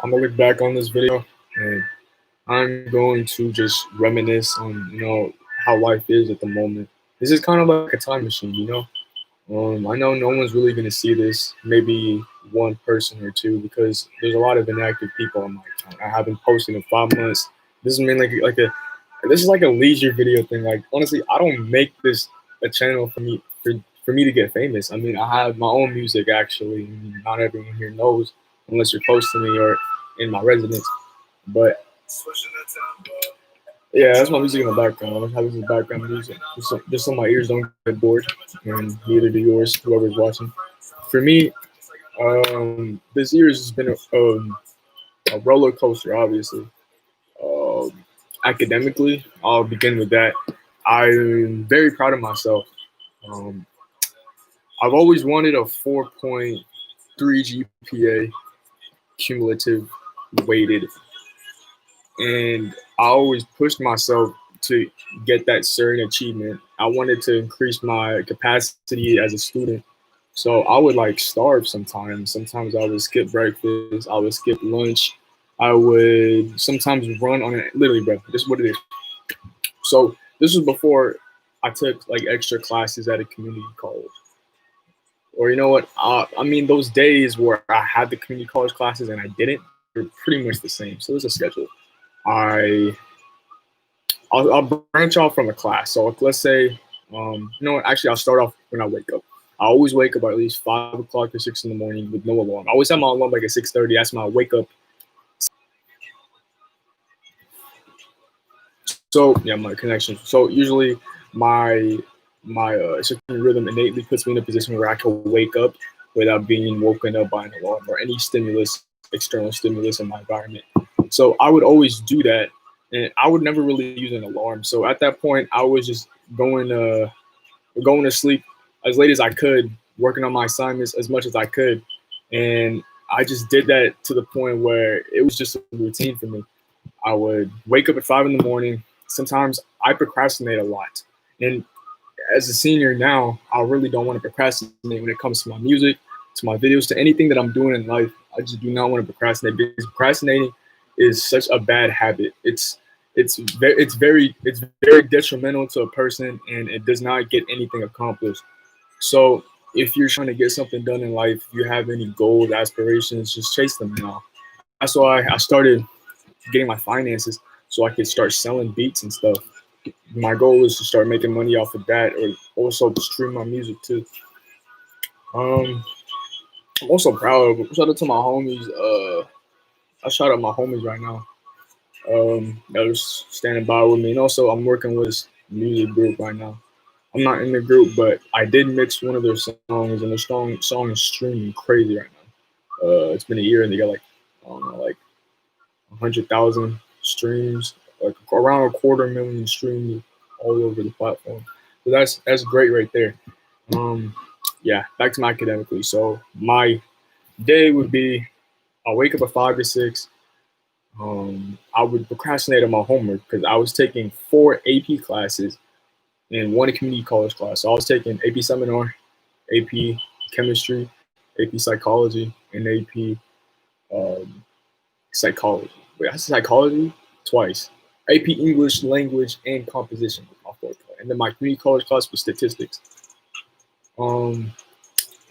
I'm gonna look back on this video and I'm going to just reminisce on, how life is at the moment. This is kind of like a time machine. I know no one's really gonna see this, maybe one person or two, because there's a lot of inactive people on my account. I haven't posted in 5 months. This is mainly this is like a leisure video thing. Like honestly, I don't make this a channel for me to get famous. I mean, I have my own music actually. I mean, not everyone here knows unless you're close to me or in my residence. But yeah, that's my music in the background. I have this background music just so my ears don't get bored, and neither do yours, whoever's watching. For me, this year has been a roller coaster, obviously. Um, Academically, I'll begin with that. I'm very proud of myself. Um, I've always wanted a 4.3 GPA cumulative weighted, and I always pushed myself to get that certain achievement. I wanted to increase my capacity as a student. So I would like starve sometimes. Sometimes I would skip breakfast. I would skip lunch. I would sometimes run on it. Literally, bro, this is what it is. So this was before I took like extra classes at a community college. Or you know what? I mean, those days where I had the community college classes and I didn't, they're pretty much the same. So there's a schedule. I I'll branch off from a class. So let's say, actually, I'll start off when I wake up. I always wake up at least 5 o'clock or 6 in the morning with no alarm. I always have my alarm like at 6:30. That's my wake up. So yeah, my connection. So usually my circadian rhythm innately puts me in a position where I can wake up without being woken up by an alarm or any stimulus, external stimulus in my environment. So I would always do that, and I would never really use an alarm. So at that point, I was just going to sleep as late as I could, working on my assignments as much as I could, and I just did that to the point where it was just a routine for me. I would wake up at 5 in the morning. Sometimes I procrastinate a lot, and as a senior now, I really don't want to procrastinate when it comes to my music, to my videos, to anything that I'm doing in life. I just do not want to procrastinate because procrastinating is such a bad habit. It's very detrimental to a person, and it does not get anything accomplished. So if you're trying to get something done in life, you have any goals, aspirations, just chase them now. That's why I started getting my finances so I could start selling beats and stuff. My goal is to start making money off of that, or also stream my music too. Um, I'm also proud of. Shout out to my homies. I shout out my homies right now. That are standing by with me, and also I'm working with this music group right now. I'm not in the group, but I did mix one of their songs, and their song is streaming crazy right now. It's been a year, and they got like I don't know, like 100,000 streams, like around a quarter million streams all over the platform. So that's great right there. Um, yeah, back to my academically. So my day would be I wake up at 5 to 6. I would procrastinate on my homework because I was taking four AP classes and one community college class. So I was taking AP seminar, AP chemistry, AP psychology, and AP um, psychology. Wait, I said psychology twice. AP English language and composition was my fourth class. And then my community college class was statistics. Um,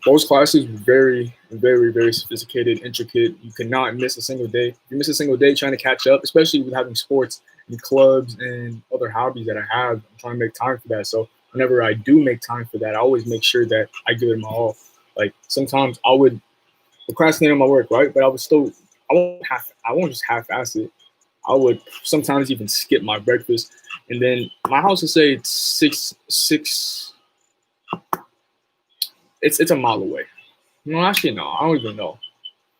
those classes were very, very, very sophisticated, intricate. You cannot miss a single day. You miss a single day trying to catch up, especially with having sports and clubs and other hobbies that I have. I'm trying to make time for that. So whenever I do make time for that, I always make sure that I give it my all. Like sometimes I would procrastinate on my work, right? But I won't just half-ass it. I would sometimes even skip my breakfast, and then my house would say it's six. It's a mile away. No, actually, no, I don't even know.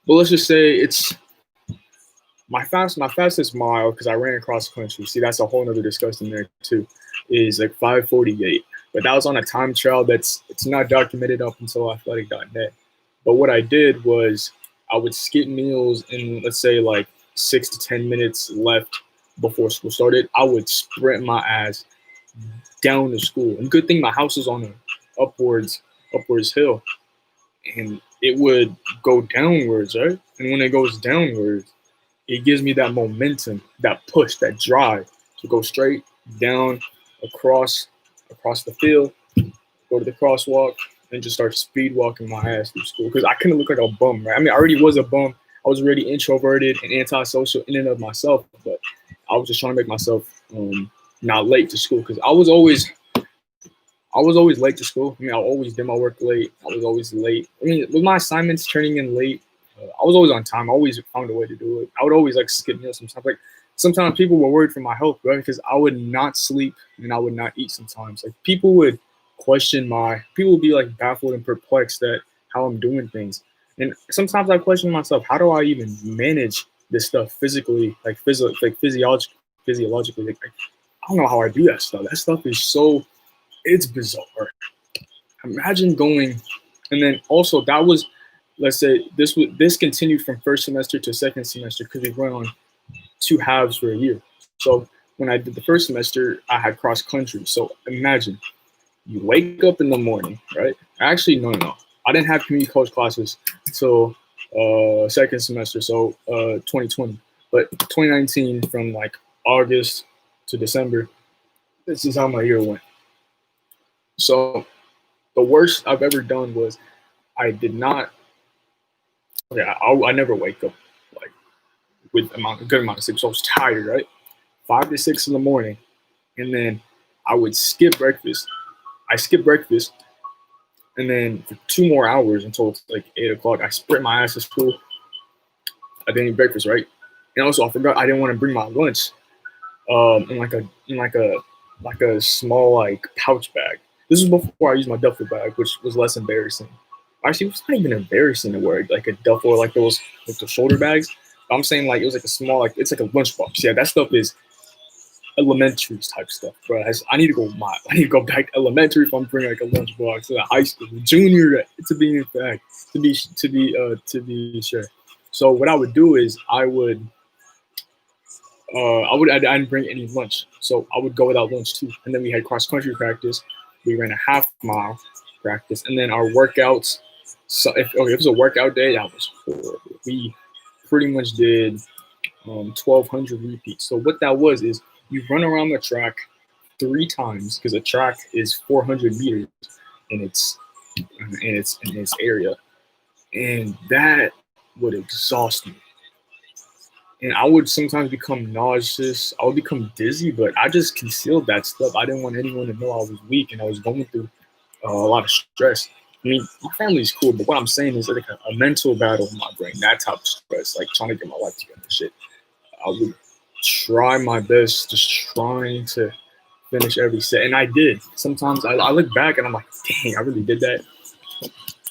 But let's just say it's my fastest mile because I ran across country. See, that's a whole nother discussion there too. Is like 5:48, but that was on a time trial it's not documented up until athletic.net. But what I did was I would skip meals in let's say like 6 to 10 minutes left before school started. I would sprint my ass down to school. And good thing my house is on a upwards hill. and it would go downwards, right? And when it goes downwards, it gives me that momentum, that push, that drive to go straight down across the field, go to the crosswalk, and just start speed walking my ass through school. Because I couldn't look like a bum, right? I mean, I already was a bum. I was already introverted and antisocial in and of myself, but I was just trying to make myself not late to school because I was always late to school. I mean, I always did my work late. I was always late. I mean, with my assignments turning in late, I was always on time. I always found a way to do it. I would always like skip meals sometimes. Like sometimes people were worried for my health, right? Because I would not sleep and I would not eat sometimes. Like people would be like baffled and perplexed at how I'm doing things. And sometimes I question myself, how do I even manage this stuff physically, physiologically? Like, I don't know how I do that stuff. That stuff is it's bizarre. Imagine going, and then also that was, let's say this continued from first semester to second semester because we went on two halves for a year. So when I did the first semester, I had cross country. So imagine you wake up in the morning, right? Actually, no. I didn't have community college classes until second semester, so 2020. But 2019, from like August to December, this is how my year went. So the worst I've ever done was I did not. Okay, I never wake up like with a good amount of sleep, so I was tired, right? 5 to 6 in the morning, and then I would skip breakfast. I skip breakfast, and then for 2 more hours until it's like 8 o'clock, I sprint my ass to school. I didn't eat breakfast, right? And also, I forgot I didn't want to bring my lunch in like a small like pouch bag. This was before I used my duffel bag, which was less embarrassing. Actually, it was not even embarrassing to wear like a duffel or like those like the shoulder bags. I'm saying like it was like a small like it's like a lunchbox. Yeah, that stuff is elementary type stuff, bro. I need to go. I need to go back to elementary if I'm bringing like a lunchbox to high school, junior to be in fact to be sure. So what I would do is I didn't bring any lunch, so I would go without lunch too. And then we had cross country practice. We ran a half mile practice, and then our workouts. So if it was a workout day, that was horrible. We pretty much did 1,200 repeats. So what that was is you run around the track 3 times because a track is 400 meters in its area, and that would exhaust me. And I would sometimes become nauseous. I would become dizzy, but I just concealed that stuff. I didn't want anyone to know I was weak and I was going through a lot of stress. I mean, my family's cool, but what I'm saying is like a mental battle in my brain. That type of stress, like trying to get my life together and shit. I would try my best, just trying to finish every set, and I did. Sometimes I look back and I'm like, dang, I really did that.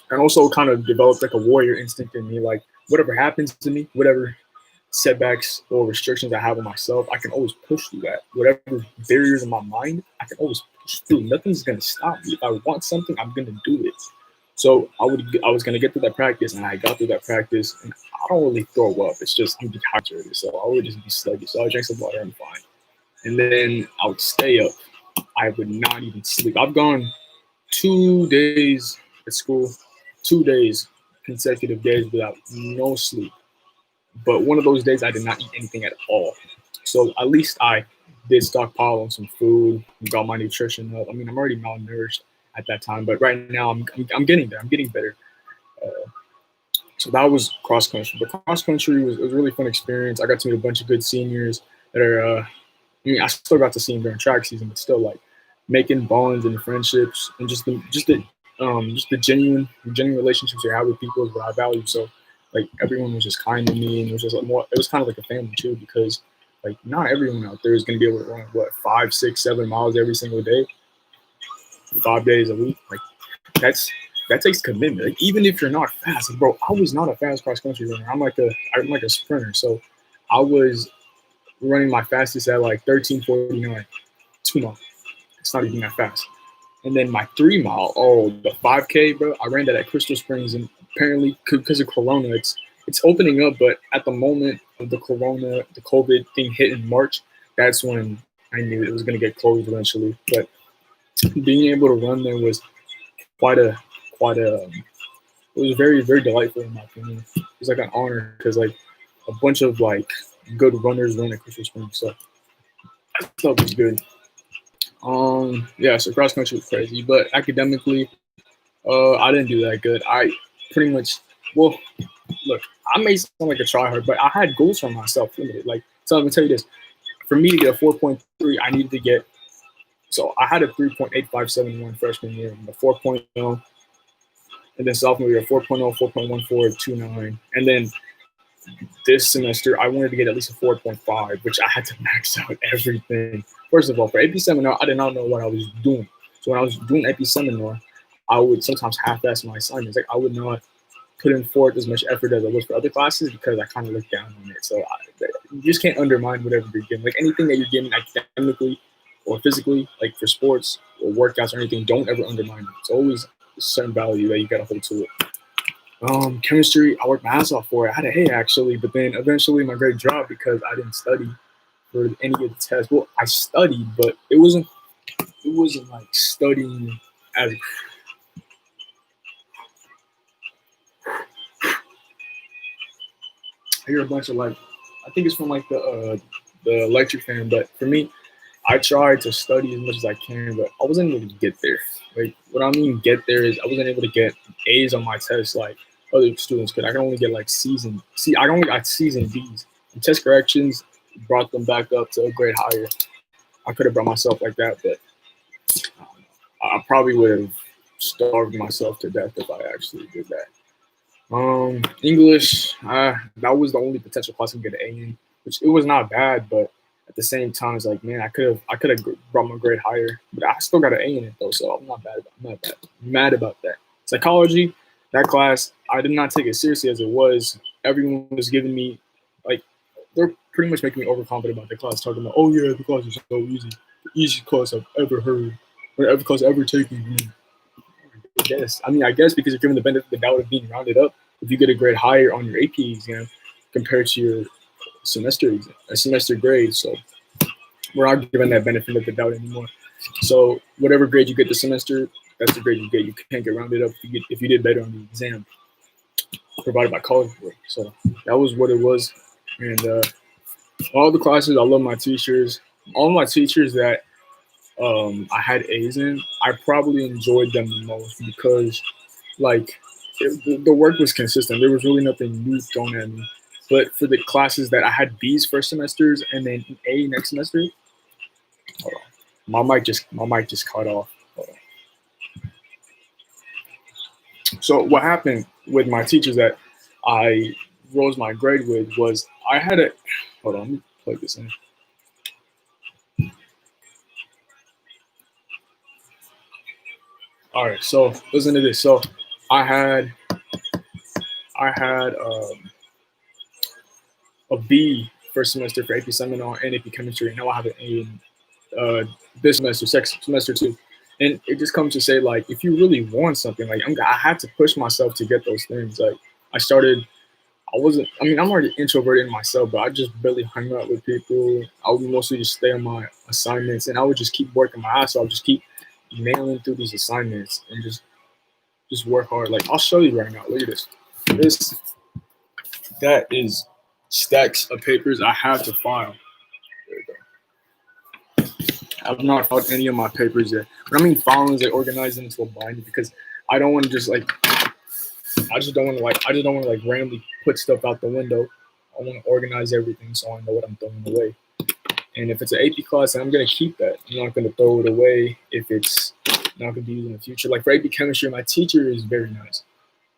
And also kind of developed like a warrior instinct in me, like whatever happens to me, whatever setbacks or restrictions I have on myself, I can always push through that. Whatever barriers in my mind, I can always push through. Nothing's gonna stop me. If I want something, I'm gonna do it. So I was gonna get through that practice, and I got through that practice, and I don't really throw up. It's just I'm dehydrated, so I would just be sluggish. So I drink some water, I'm fine. And then I would stay up. I would not even sleep. I've gone 2 days at school, 2 days, consecutive days without no sleep. But one of those days, I did not eat anything at all. So at least I did stockpile on some food, got my nutrition up. I mean, I'm already malnourished at that time, but right now I'm getting there. I'm getting better. Uh, so that was cross country. But cross country was a really fun experience. I got to meet a bunch of good seniors that are. I mean, I still got to see them during track season, but still like making bonds and friendships and just the genuine relationships you have with people is what I value. So like everyone was just kind to me, and it was just like more. It was kind of like a family too because like not everyone out there is going to be able to run 5, 6, 7 miles every single day, 5 days a week. Like that takes commitment. Like even if you're not fast, like, bro, I was not a fast cross country runner. I'm like a sprinter, so I was running my fastest at like 13:49, 2 miles. It's not even that fast. And then my 3 mile, the 5K, bro, I ran that at Crystal Springs, and apparently because of Corona, it's opening up. But at the moment of the COVID thing hit in March, that's when I knew it was going to get closed eventually. But being able to run there was quite a it was very, very delightful in my opinion. It was like an honor because like a bunch of like good runners run at Crystal Springs, so that stuff was good. Yeah, so cross country was crazy, but academically, I didn't do that good. I pretty much, well, look, I may sound like a tryhard, but I had goals for myself limited. Like, so let me tell you this: for me to get a 4.3, I needed to get. So I had a 3.8571 freshman year, and a 4.0, and then sophomore year 4.0, 4.14, and then this semester I wanted to get at least a 4.5, which I had to max out everything. First of all, for AP seminar, I did not know what I was doing. So when I was doing AP seminar, I would sometimes half-ass my assignments. Like I would not put in forth as much effort as I was for other classes because I kind of looked down on it. So you just can't undermine whatever you're given. Like anything that you're given academically or physically, like for sports or workouts or anything, don't ever undermine it. It's always a certain value that you got to hold to it. Chemistry, I worked my ass off for it. I had an A actually, but then eventually my grade dropped because I didn't study for any of the tests. Well, I studied, but it wasn't like studying as I hear a bunch of like I think it's from like the electric fan, but for me, I tried to study as much as I can, but I wasn't able to get there. Like what I mean get there is I wasn't able to get A's on my tests like other students could. I can only get like I only got C's and D's. And test corrections brought them back up to a grade higher. I could have brought myself like that, but I probably would have starved myself to death if I actually did that. English, that was the only potential class I could get an A in, which it was not bad, but at the same time, it's like, man, I could have brought my grade higher, but I still got an A in it though, so I'm not mad about that. Psychology, that class, I did not take it seriously as it was. Everyone was giving me, like, they're pretty much making me overconfident about the class, talking about, oh yeah, the class is so easy, the easiest class I've ever heard, or every class I've ever taken. I guess because you're given the benefit of the doubt of being rounded up. If you get a grade higher on your AP exam compared to your semester grade, so we're not given that benefit of the doubt anymore. So whatever grade you get this semester, that's the grade you get. You can't get rounded up if you did better on the exam provided by college board. So that was what it was, and all the classes, I love my teachers. All my teachers that I had A's in, I probably enjoyed them the most because like the work was consistent. There was really nothing new thrown at me. But for the classes that I had B's first semesters and then A next semester, hold on. My mic just cut off. Hold on. So what happened with my teachers that I rose my grade with was I had a hold on, let me plug this in. All right, so listen to this. So I had I had a B first semester for AP Seminar and AP Chemistry, and now I have an A in this semester, semester two. And it just comes to say, like, if you really want something, like, I had to push myself to get those things. Like, I'm already introverted in myself, but I just barely hung out with people. I would mostly just stay on my assignments, and I would just keep working my ass off, just keep nailing through these assignments, and just work hard. Like, I'll show you right now. Look at this. That is stacks of papers I have to file. There you go. I've not filed any of my papers yet. But I mean filing is like organizing into a binder because I don't want to just like I just don't want to like randomly put stuff out the window. I want to organize everything so I know what I'm throwing away. And if it's an AP class, I'm gonna keep that. I'm not gonna throw it away if it's not gonna be used in the future. Like for AP chemistry, my teacher is very nice.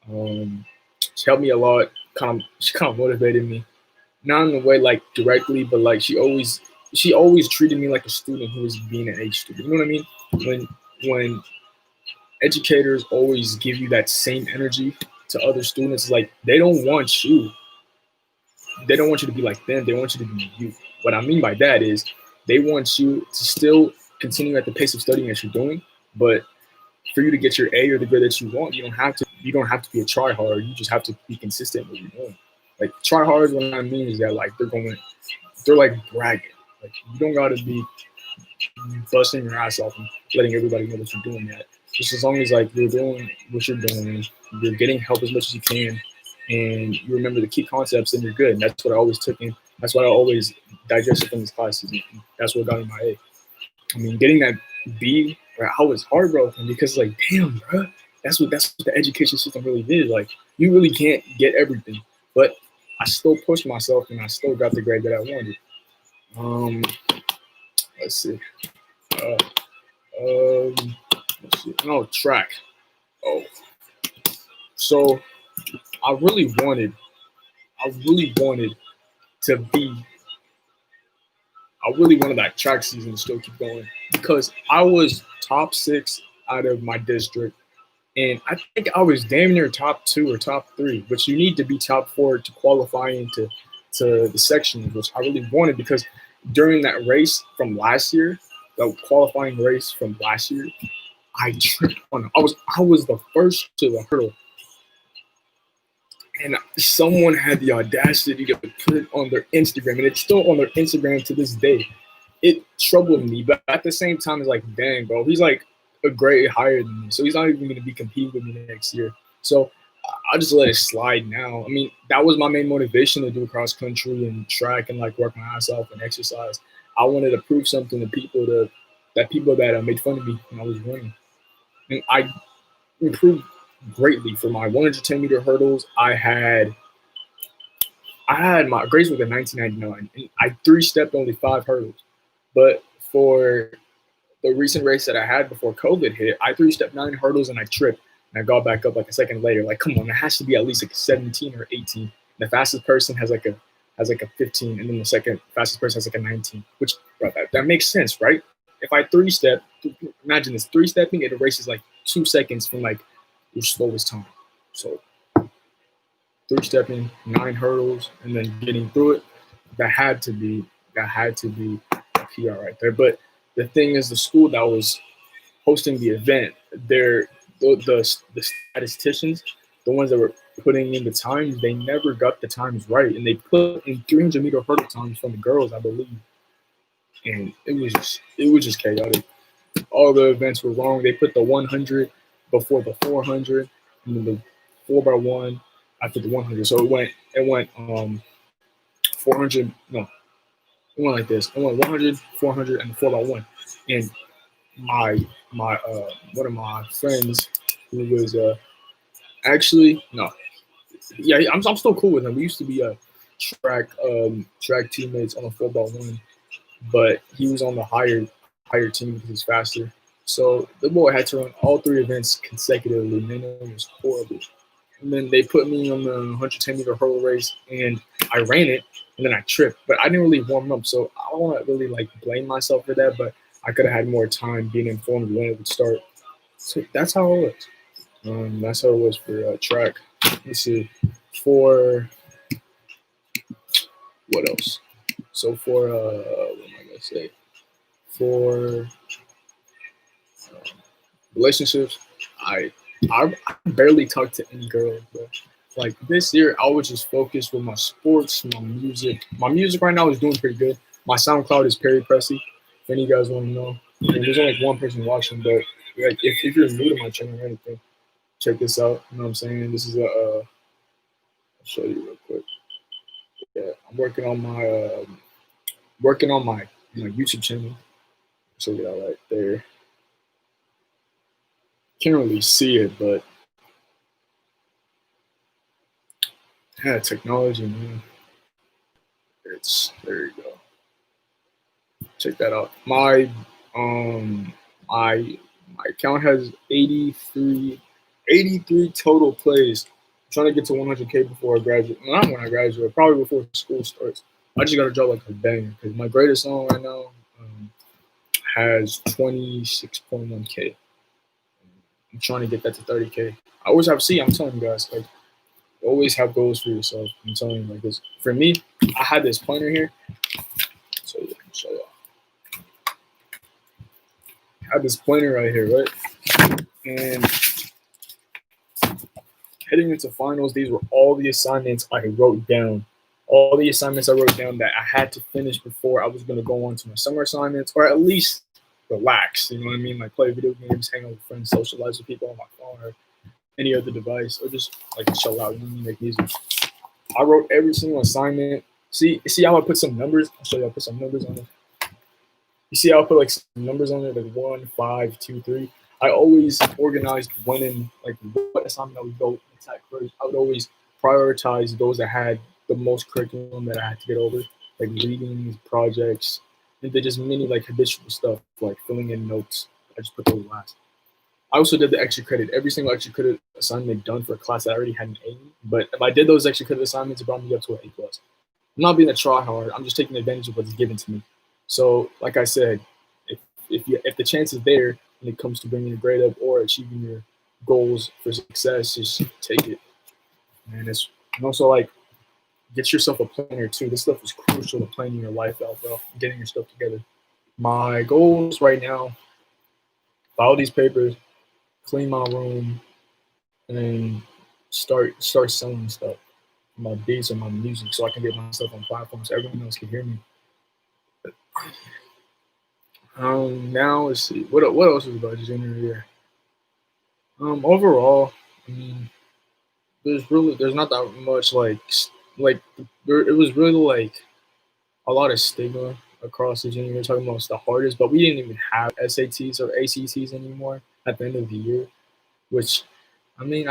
She helped me a lot. She kind of motivated me, not in a way like directly, but like she always treated me like a student who was being an A student. You know what I mean? When educators always give you that same energy to other students, like they don't want you to be like them. They want you to be you. What I mean by that is they want you to still continue at the pace of studying that you're doing, but for you to get your A or the grade that you want, you don't have to. You don't have to be a try hard. You just have to be consistent with what you're doing. Like try hard, what I mean is that like they're like bragging. Like you don't gotta be busting your ass off and letting everybody know that you're doing that. Just as long as like you're doing what you're doing, you're getting help as much as you can, and you remember the key concepts, then you're good. And that's what I always took in. That's what I always digested from these classes. And that's what got me my A. I mean, getting that B, I was heartbroken because like, damn, bro, that's what the education system really is. Like, you really can't get everything, but I still pushed myself and I still got the grade that I wanted. Um, let's see. Uh, let's see. No, track. Oh, so I really wanted, I really wanted to be, I really wanted that track season to still keep going because I was top six out of my district. And I think I was damn near top two or top three, which you need to be top four to qualify into the section, which I really wanted because during that race from last year, the qualifying race from last year, I tripped on. I was the first to the hurdle, and someone had the audacity to put it on their Instagram, and it's still on their Instagram to this day. It troubled me, but at the same time, it's like, dang, bro, he's like a grade higher than me, so he's not even going to be competing with me next year. So I'll just let it slide now. I mean, that was my main motivation to do cross country and track and like work my ass off and exercise. I wanted to prove something to people that made fun of me when I was running, and I improved greatly for my 110-meter hurdles. I had my grades were the 1999, and I three-stepped only five hurdles. But for the recent race that I had before COVID hit, I three-stepped nine hurdles and I tripped, and I got back up like a second later. Like, come on, it has to be at least like a 17 or 18. The fastest person has like a 15, and then the second fastest person has like a 19. Which, bro, that makes sense, right? If I three-step, imagine this: three-stepping, it erases like 2 seconds from like your slowest time. So three-stepping, nine hurdles, and then getting through it, that had to be a PR right there. But the thing is, the school that was hosting the event, the statisticians, the ones that were putting in the times, they never got the times right, and they put in 300-meter hurdle times from the girls, I believe, and it was just chaotic. All the events were wrong. They put the 100 before the 400, and then the 4x1 after the 100. So it went 400. No, it went like this. It went 100, 400, and the 4x1. And my one of my friends who was actually no, yeah, I'm still cool with him. We used to be track teammates on the 4x1, but he was on the higher team because he's faster. So the boy had to run all three events consecutively. Man, it was horrible. And then they put me on the 110-meter hurdle race, and I ran it, and then I tripped. But I didn't really warm up, so I don't want to really like blame myself for that. But I could have had more time being informed when it would start. So that's how it was. That's how it was for track. Let's see. For what else? So for what am I gonna say? For relationships, I I barely talk to any girls, but like this year I was just focused with my sports, my music. My music right now is doing pretty good. My SoundCloud is Perry Pressy. If any of you guys want to know, and there's only like one person watching, but like if you're new to my channel or anything, check this out. You know what I'm saying? This is I'll show you real quick. Yeah, I'm working on my YouTube channel. Check it out right there. Can't really see it, but yeah, technology, man. It's there you go. Check that out. Um my my account has 83 total plays. I'm trying to get to 100K before I graduate. Well, not when I graduate, probably before school starts. I just gotta drop like a banger because my greatest song right now has 26.1K. I'm trying to get that to 30K. I always have see. I'm telling you guys, like always have goals for yourself. I'm telling you, like this. For me, I had this pointer here. So yeah, show you. I have this pointer right here, right? And heading into finals, these were all the assignments I wrote down. All the assignments I wrote down that I had to finish before I was going to go on to my summer assignments, or at least relax. You know what I mean? Like play video games, hang out with friends, socialize with people on my phone or any other device, or just like chill out. You know what I mean? Make music. I wrote every single assignment. See how I put some numbers? I'll show you. I put some numbers on it. You see how I put like some numbers on it, like 1, 5, 2, 3. I always organized when and like what assignment I would go attack first. I would always prioritize those that had the most curriculum that I had to get over, like readings, projects, and then just many like habitual stuff, like filling in notes. I just put those last. I also did the extra credit. Every single extra credit assignment done for a class that I already had an A in. But if I did those extra credit assignments, it brought me up to an A plus. I'm not being a try hard. I'm just taking advantage of what's given to me. So, like I said, if the chance is there when it comes to bringing your grade up or achieving your goals for success, just take it. And it's and also like get yourself a planner too. This stuff is crucial to planning your life out, bro. Getting your stuff together. My goals right now: file these papers, clean my room, and then start selling stuff, my beats and my music, so I can get my stuff on platforms so everyone else can hear me. Now let's see what else is about junior year. Overall, I mean, there's not that much like it was really like a lot of stigma across the junior year. Talking about it's the hardest, but we didn't even have SATs or ACTs anymore at the end of the year, which I mean,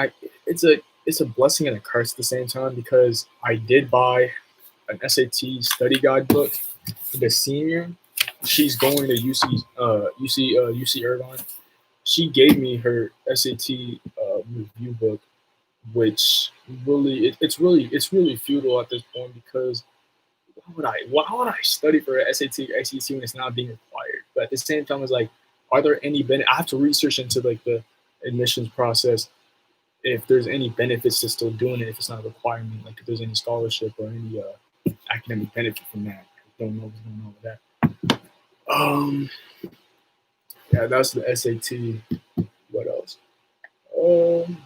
it's a blessing and a curse at the same time because I did buy an SAT study guide book. The senior, she's going to UC Irvine. She gave me her SAT review book, which really it's really futile at this point because why would I study for a SAT or ACT when it's not being required? But at the same time, it's like, are there any I have to research into like the admissions process if there's any benefits to still doing it if it's not a requirement, like if there's any scholarship or any academic benefit from that. I don't know what's going on with that. Um, yeah, that's the SAT. What else? Um,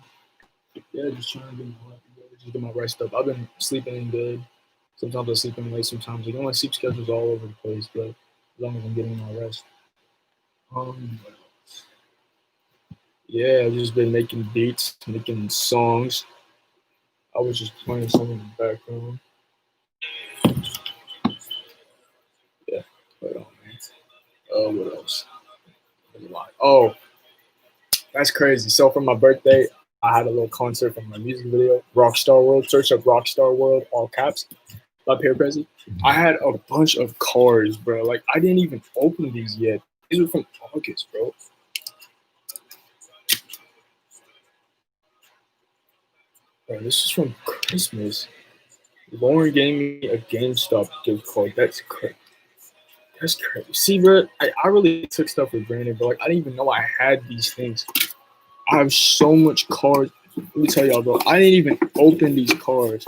yeah, just trying to get my life together, just get my rest up. I've been sleeping in good. Sometimes I sleep in late. Sometimes like, my sleep schedule's all over the place, but as long as I'm getting my rest. What else? Yeah, I've just been making beats, making songs. I was just playing some in the background. Yeah, hold on, man. What else? Oh, that's crazy. So for my birthday, I had a little concert from my music video, Rockstar World. Search up Rockstar World, all caps. Up here, Prezi. I had a bunch of cards, bro. Like I didn't even open these yet. These are from August, bro. Bro, this is from Christmas. Lauren gave me a GameStop gift card. That's crazy. That's crazy. See, bro, I really took stuff for granted, but like I didn't even know I had these things. I have so much cards. Let me tell y'all, bro. I didn't even open these cards.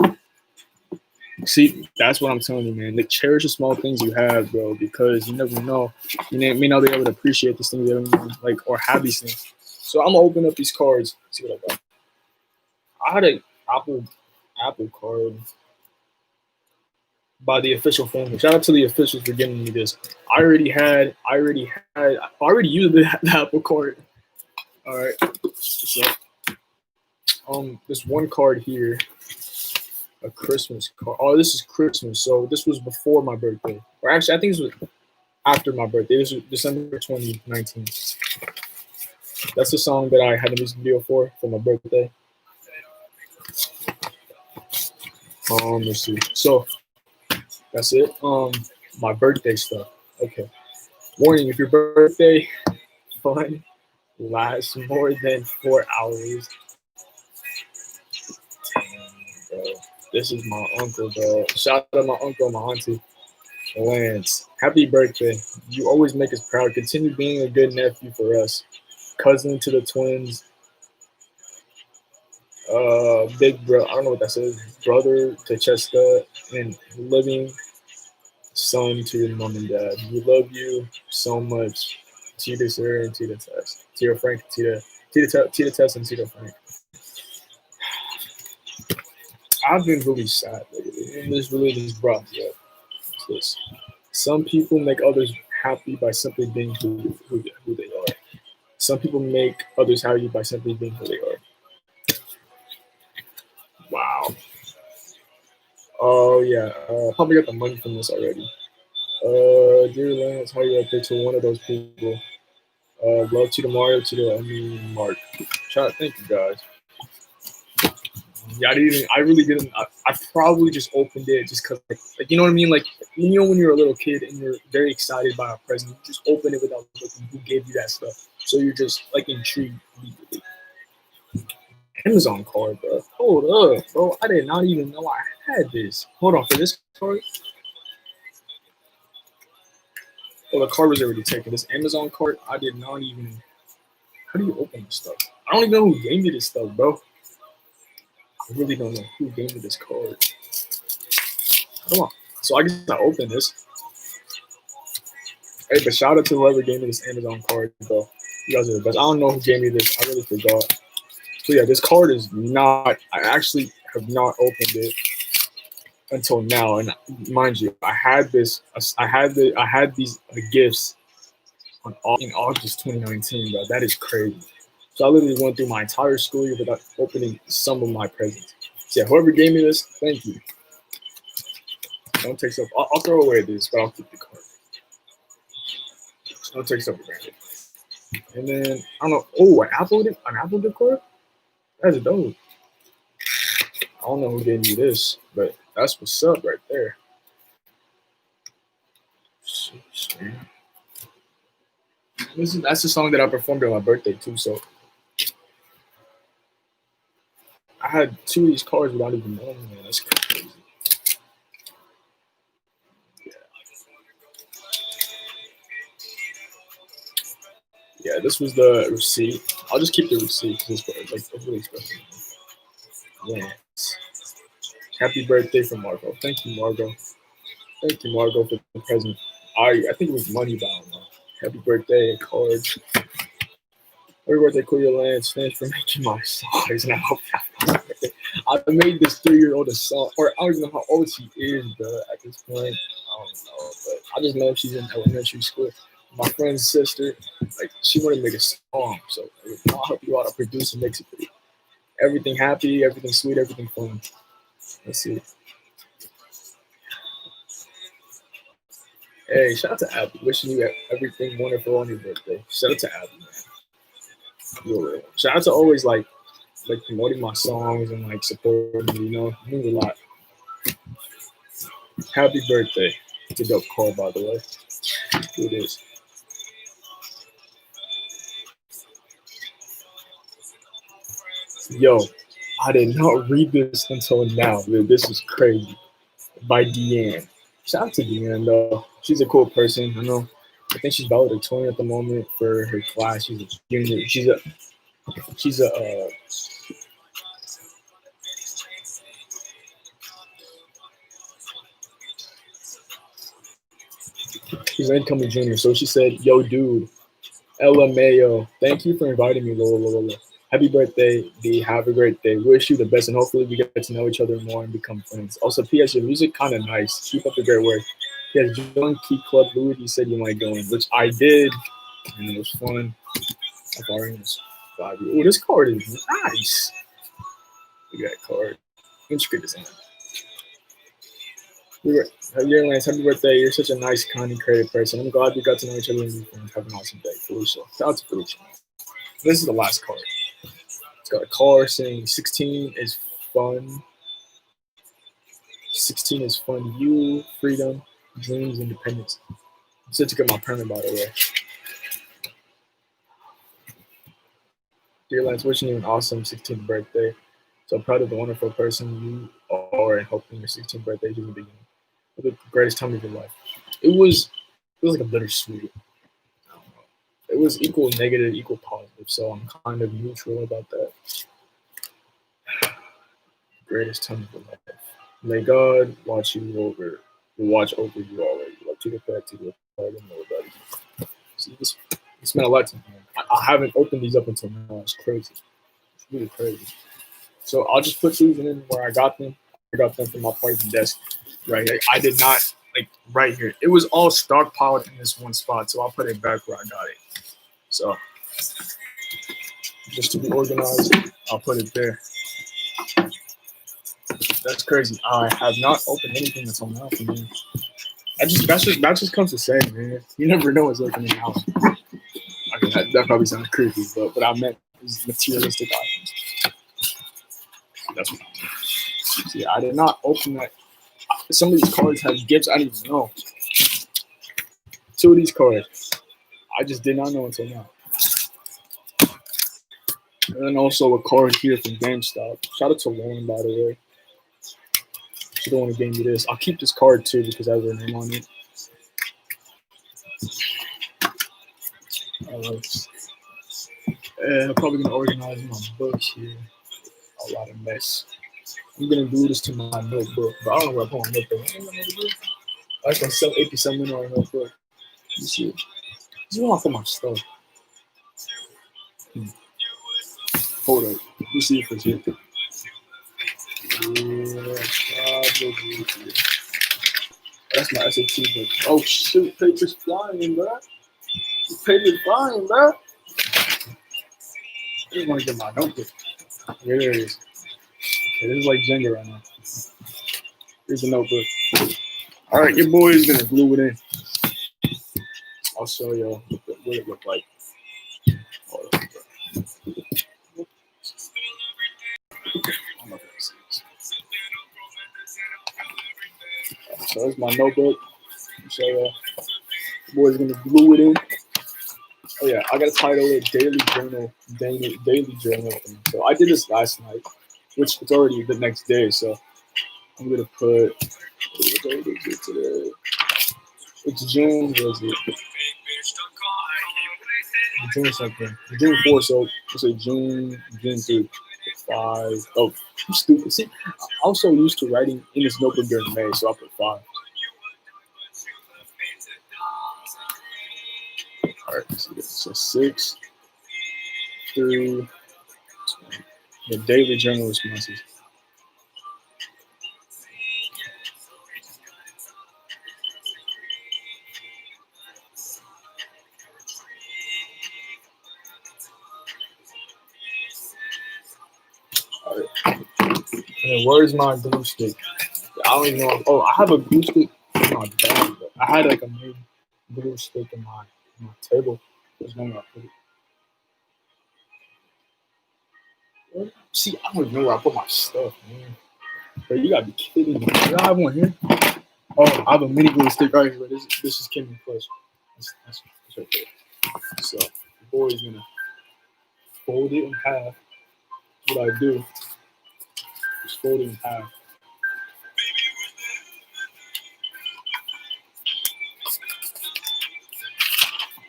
See, that's what I'm telling you, man. Like, cherish the small things you have, bro, because you never know. You may not be able to appreciate these things, like, or have these things. So I'm gonna open up these cards. See what I got. I had an Apple card by the official family. Shout out to the officials for giving me this. I already used the Apple card. All right. So this one card here, a Christmas card. Oh, this is Christmas. So this was before my birthday, or actually, I think this was after my birthday. This was December 2019. That's the song that I had a music video for my birthday. Let's see. So that's it. My birthday stuff. Okay. Warning: if your birthday fun lasts more than 4 hours, damn, bro. This is my uncle, bro. Shout out to my uncle and my auntie, Lance. Happy birthday. You always make us proud. Continue being a good nephew for us. Cousin to the twins. Big bro. I don't know what that says. Brother to Chesta and living son to your mom and dad. We love you so much. Tita Sir and Tita Tess. Tita Frank, Tita Tess and Tita Frank. I've been really sad lately, and this really just brought me up. This. Some people make others happy by simply being who they are. Some people make others happy by simply being who they are. Wow. Oh yeah. Probably got the money from this already. Dear Lance, how you up there to one of those people? Love to the Mario to the Mark. Shout out, thank you guys. Yeah, I didn't. I really didn't. I probably just opened it just because, like, you know what I mean. Like, you know, when you're a little kid and you're very excited by a present, you just open it without looking who gave you that stuff. So you're just like intrigued immediately. Amazon card, bro. Hold up, bro. I did not even know I had this. Hold on, for this card. Oh, the card was already taken. This Amazon card, I did not even. How do you open this stuff? I don't even know who gave me this stuff, bro. I really don't know who gave me this card. Come on. So I guess I open this. Hey, but shout out to whoever gave me this Amazon card, though. You guys are the best. I don't know who gave me this. I really forgot. So yeah, this card is not. I actually have not opened it until now. And mind you, I had this. I had these gifts in August 2019, bro. That is crazy. So I literally went through my entire school year without opening some of my presents. So yeah, whoever gave me this, thank you. Don't take stuff. I'll throw away this, but I'll keep the card. Don't take stuff for granted. And then I don't know. Oh, an Apple gift card. That's dope. I don't know who gave me this, but that's what's up right there. That's the song that I performed on my birthday too. So I had two of these cards without even knowing. Man, that's crazy. Yeah, this was the receipt. I'll just keep the receipt because it's really special. Yeah. Happy birthday from Margot. Thank you, Margot. Thank you, Margot, for the present. I think it was money bound. Happy birthday, a card. Happy birthday, Cleo Lance. Thanks for making my songs. And I hope I made this 3-year-old a song, or I don't even know how old she is, bro, at this point. I don't know, but I just know she's in elementary school. My friend's sister, like, she wanted to make a song, so I'll help you out. I'll produce and mix it for you. Everything happy, everything sweet, everything fun. Let's see. Hey, shout out to Abby. Wishing you everything wonderful on your birthday. Shout out to Abby, man. You're shout out to always like promoting my songs and like supporting me, you know, it means a lot. Happy birthday. It's a dope call, by the way. It is. Yo, I did not read this until now, dude. This is crazy. By Deanne. Shout out to Deanne, though. She's a cool person. I know. I think she's valedictorian at the moment for her class. She's a junior. She's a she's an incoming junior. So she said, "Yo, dude, Ella Mayo, thank you for inviting me. Lola. Happy birthday, D. Have a great day. Wish you the best, and hopefully we get to know each other more and become friends. Also, P.S. Your music kind of nice. Keep up the great work. P.S. Join Key Club Louis. You said you might go in, which I did, and it was fun. I've already 5 years. Oh, this card is nice. Look at that card. Intricate design. Your Lance, happy birthday. You're such a nice, kind, and creative person. I'm glad we got to know each other and be friends. Have an awesome day. Felicia. Shout out to Felicia. This is the last card. It's got a car saying 16 is fun. 16 is fun. You, freedom, dreams, independence. I'm set to get my permit, by the way. Dear Lance, wishing you an awesome 16th birthday. So proud of the wonderful person you are and hoping your 16th birthday is the beginning of the greatest time of your life. It was like a bittersweet. I don't know. It was equal negative, equal positive. So I'm kind of neutral about that. Greatest time of your life. May God watch over you always. Like to the fact to the part and nobody. See, this meant a lot to me. I haven't opened these up until now. It's crazy. It's really crazy. So I'll just put these in where I got them. I got them from my party desk. Right. I did not like right here. It was all stockpiled in this one spot, so I'll put it back where I got it. So just to be organized, I'll put it there. That's crazy. I have not opened anything that's on now from me. That just comes to say, man. You never know what's lurking in the house. I mean, that probably sounds creepy, but what I meant is materialistic items. That's what I meant. See, I did not open that. Some of these cards have gifts I didn't even know. Two of these cards, I just did not know until now. And then also a card here from GameStop. Shout out to Lauren, by the way. She don't want to give me this. I'll keep this card too because I have her name on it. And I'm probably gonna organize my books here. A lot of mess. I'm gonna do this to my notebook, but I don't know where I put my notebook. I can sell 87 on a notebook. You see it? This is where I put my stuff. Hold up. You see if it's here. That's my SAT book. Oh shoot, paper's flying, bro. Paper's flying, bro. I just want to get my notebook. Here it is. Okay, this is like Jenga right now. Here's the notebook. All right, your boy is gonna glue it in. I'll show y'all what it looked like. Hold on. So that's my notebook. I'll show y'all. The boy's gonna glue it in. Oh yeah, I gotta title it Daily Journal. Daily Journal. So I did this last night, which it's already the next day. So I'm gonna put. It's June. What is it? June something. June 4. So let's say June 3. 5. Oh, I'm stupid. See, I'm so used to writing in this notebook during May, so I put 5. All right, so 6 through the daily journal responses. All right. And where's my glue stick? I don't even know. Oh, I have a glue stick in my bag. I had like a main glue stick in my table. There's no where I put it. See, I don't even know where I put my stuff, man. But you gotta be kidding me. Do I have one here? Oh, I have a mini glue stick right here. This is Kimmy Plus. That's right there. So the boy's gonna fold it in half. What I do is fold it in half.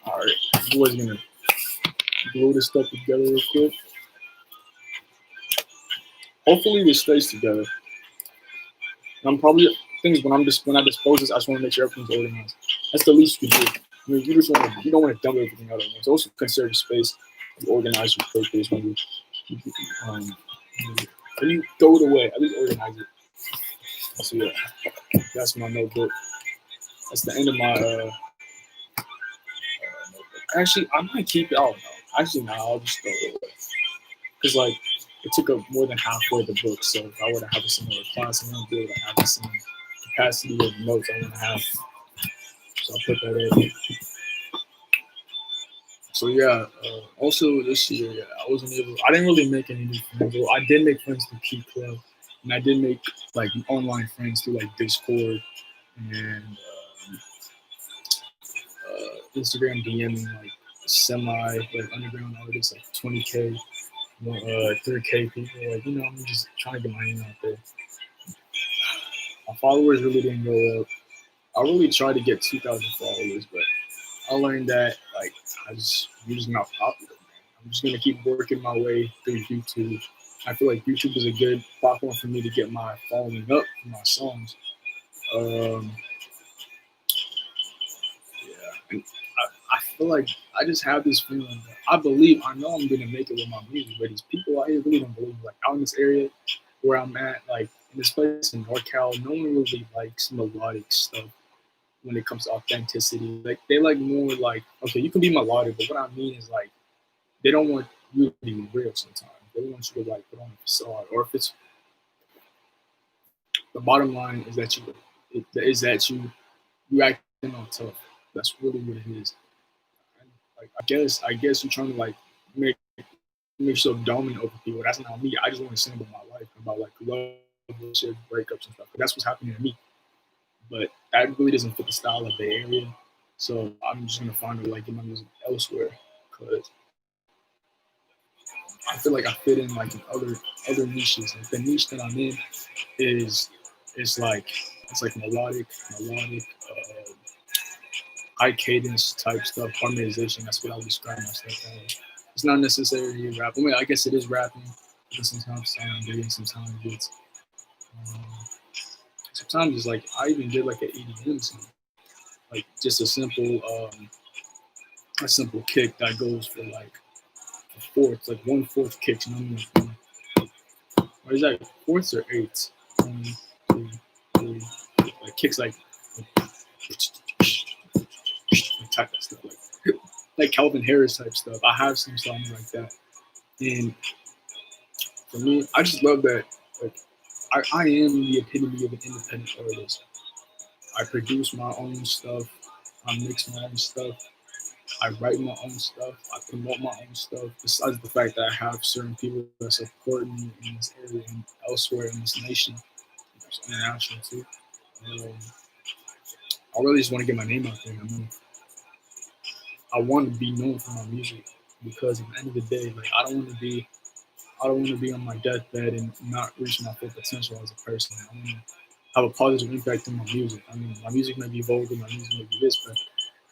All right, the boy's gonna glue this stuff together real quick. Hopefully this stays together. And I'm probably things when I dispose this, I just want to make sure everything's organized. That's the least you can do. I mean, you don't want to dump everything out at once. Also conserve space. You organize your papers when you throw it away. At least organize it. So yeah, that's my notebook. That's the end of my notebook. Actually, I might keep it. I don't know. Actually, no, I'll just throw it away. Because like it took up more than halfway of the book. So if I were to have a similar class, I wouldn't be able to have the same capacity of notes I want to have. So I'll put that in. So yeah, also this year, yeah, I didn't really make any new friends. Well, I did make friends through Key Club, and I did make like online friends through like Discord and Instagram DMing like like underground artists like 20K, 3K people. Like I'm just trying to get my name out there. My followers really didn't go up. I really tried to get 2,000 followers, but I learned that like I'm just not popular. I'm just gonna keep working my way through YouTube. I feel like YouTube is a good platform for me to get my following up for my songs. Yeah, I feel like I just have this feeling that I know I'm gonna make it with my music, but these people out here really don't believe. Like out in this area where I'm at, like in this place in NorCal, no one really likes melodic stuff. when it comes to authenticity. Like they like more like, okay, you can be melodic, but what I mean is like they don't want you to be real sometimes. They want you to like put on a facade. Or if it's the bottom line is that you acting on tough. That's really what it is. And, like I guess you're trying to like make yourself dominant over people. That's not me. I just want to sing about my life, about like love, relationships, breakups and stuff. That's what's happening to me. But that really doesn't fit the style of the area. So I'm just gonna find a way like get my music elsewhere because I feel like I fit in like in other niches. Like the niche that I'm in is is like it's like melodic, high cadence type stuff, harmonization. That's what I would describe myself as. It's not necessarily rap. I mean, I guess it is rapping, but sometimes I'm doing, sometimes um, sometimes it's like I even did like an EDM song, like just a simple kick that goes for like a fourth, like 1/4 kicks, and I'm or is that fourths or eights? One, two, three, like kicks type of stuff, like Calvin Harris type stuff. I have some songs like that, and for me, I just love that. Like, I am the epitome of an independent artist. I produce my own stuff. I mix my own stuff. I write my own stuff. I promote my own stuff. Besides the fact that I have certain people that support me in this area and elsewhere in this nation, it's international too. Um, I really just want to get my name out there. I mean, I want to be known for my music because at the end of the day, like I don't want to be on my deathbed and not reach my full potential as a person. I want to have a positive impact on my music. I mean, my music may be vulgar, my music may be this, but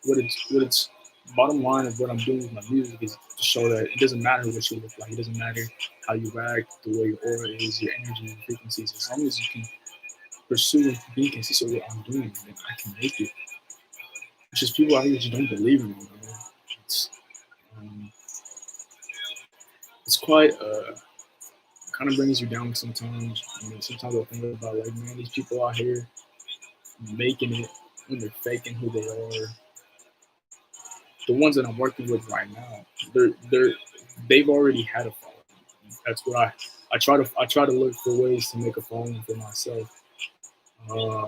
what it's bottom line of what I'm doing with my music is to show that it doesn't matter what you look like, it doesn't matter how you act, the way your aura is, your energy, your frequencies. As long as you can pursue and be consistent with what I'm doing, then I can make it. It's just people out here just don't believe in me. You know? It's um, it's quite kind of brings you down sometimes. I mean, sometimes I think about like, man, these people out here making it when they're faking who they are. The ones that I'm working with right now, they've already had a following. That's what I try to look for ways to make a following for myself. Uh,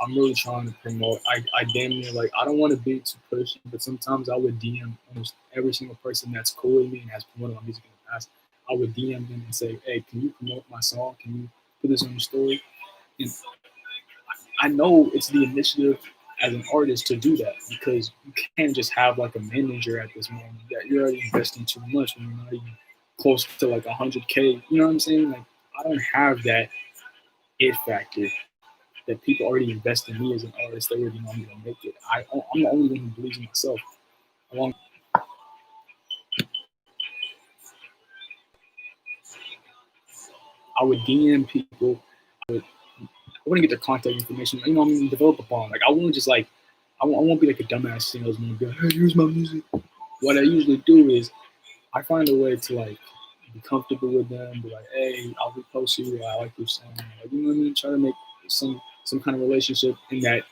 I'm really trying to promote. I damn near like I don't want to be too pushy, but sometimes I would DM almost every single person that's cool with me and has promoted my music in the past. I would DM them and say, "Hey, can you promote my song? Can you put this on your story?" And I know it's the initiative as an artist to do that because you can't just have like a manager at this moment that you're already investing too much when you're not even close to like 100K. You know what I'm saying? Like I don't have that it factor that people already invest in me as an artist. They already know I'm gonna make it. I'm the only one who believes in myself. Along, I would DM people. I wouldn't get their contact information. You know, I'm gonna develop a bond. Like I won't just like I won't be like a dumbass salesman and be like, "Hey, here's my music." What I usually do is I find a way to like be comfortable with them, be like, "Hey, I'll repost you. I like your song." Like, you know what I mean? Try to make some kind of relationship in that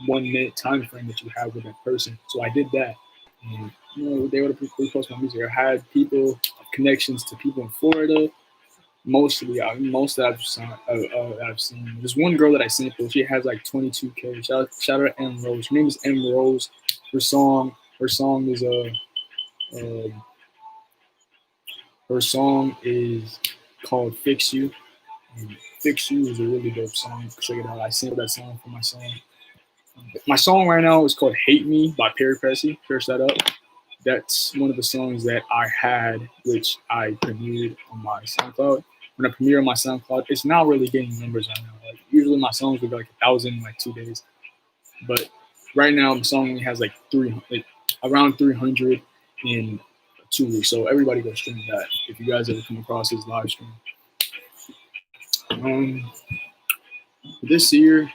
1 minute time frame that you have with that person. So I did that, and you know they would repost my music. I had people connections to people in Florida. Mostly, most that I've seen. There's one girl that I sampled. She has like 22K. Shout out to M Rose. Her name is M Rose. Her song is her song is called "Fix You." And "Fix You" is a really dope song. Check it out. I sampled that song for my song. My song right now is called "Hate Me" by Perry Pressey. Search that up. That's one of the songs that I had, which I premiered on my SoundCloud. When I premiere on my SoundCloud, it's not really getting numbers right now. Like usually my songs would be like 1,000 in like 2 days, but right now the song only has like around 300 in 2 weeks. So everybody go stream that if you guys ever come across his live stream. Um, this year,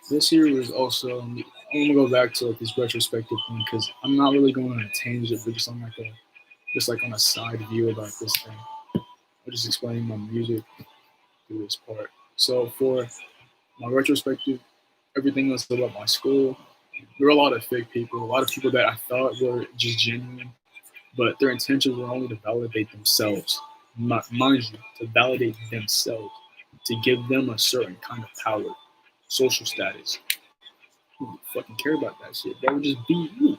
this year was also. I'm gonna go back to like this retrospective thing because I'm not really going on a tangent, but just like on a side view about this thing. I'm just explaining my music through this part. So for my retrospective everything else about my school. There were a lot of fake people, a lot of people that I thought were just genuine, but their intentions were only to validate themselves. Mind you, to validate themselves, to give them a certain kind of power, social status. Who would fucking care about that shit? That would just be you.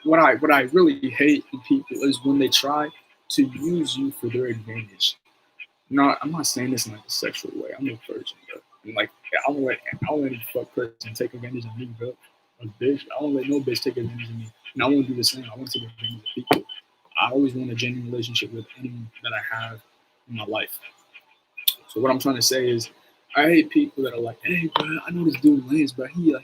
What I really hate in people is when they try to use you for their advantage. No, I'm not saying this in like a sexual way. I'm a virgin, bro. And like I don't let any fuck person take advantage of me, bro. A bitch. I don't let no bitch take advantage of me. And I won't do the same. I want to take advantage of people. I always want a genuine relationship with anyone that I have in my life. So what I'm trying to say is, I hate people that are like, "Hey, bro, I know this dude Lance, but he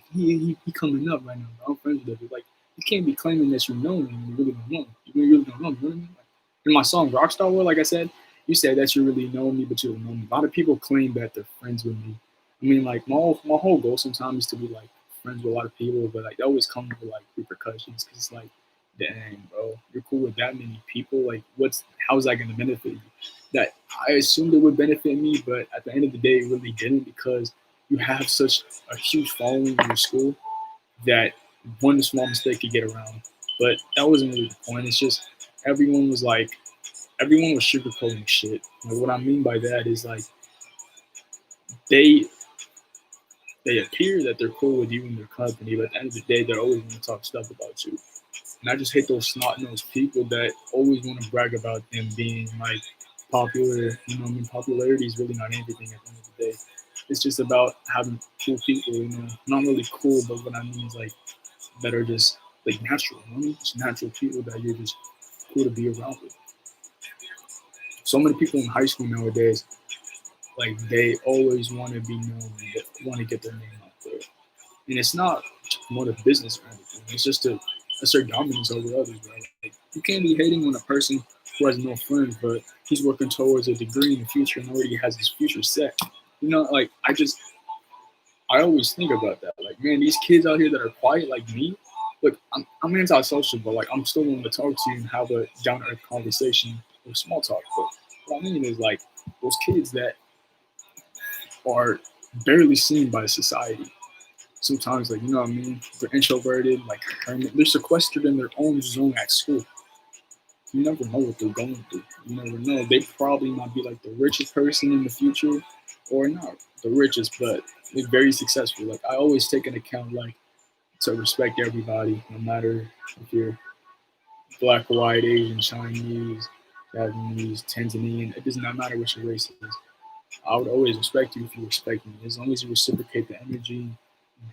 coming up right now. Bro. I'm friends with him. Like, you can't be claiming that you know him when you really don't know him. You really don't know him. You know what I mean? Like, in my song Rockstar World, like I said, you said that you really know me, but you don't know me. A lot of people claim that they're friends with me. I mean, like my whole goal sometimes is to be like friends with a lot of people, but like they always come with like repercussions because it's like, dang, bro, you're cool with that many people. Like, how's that gonna benefit you? That I assumed it would benefit me, but at the end of the day, it really didn't because you have such a huge following in your school that one small mistake could get around. But that wasn't really the point. It's just everyone was like, everyone was sugarcoating shit. Like, what I mean by that is like they they appear that they're cool with you and their company, but at the end of the day, they're always going to talk stuff about you. And I just hate those snot nosed people that always want to brag about them being like popular. You know, what I mean, popularity is really not everything at the end of the day. It's just about having cool people. You know, not really cool, but what I mean is like that are just like natural. You know? Just natural people that you're just cool to be around with. So many people in high school nowadays, like they always want to be known, want to get their name out there, and it's not to promote a business or anything. It's just to assert dominance over others, bro. Like, you can't be hating on a person who has no friends, but he's working towards a degree in the future and already has his future set. You know, like I always think about that. Like, man, these kids out here that are quiet like me, look, I'm antisocial, but like I'm still willing to talk to you and have a down to earth conversation or small talk. But what I mean is like those kids that are barely seen by society. Sometimes, like, you know what I mean? They're introverted, like they're sequestered in their own zone at school. You never know what they're going through. You never know. They probably might be like the richest person in the future, or not the richest, but they're very successful. Like, I always take into account like to respect everybody, no matter if you're black, white, Asian, Chinese, Japanese, Tanzanian. It does not matter what your race is. I would always respect you if you respect me, as long as you reciprocate the energy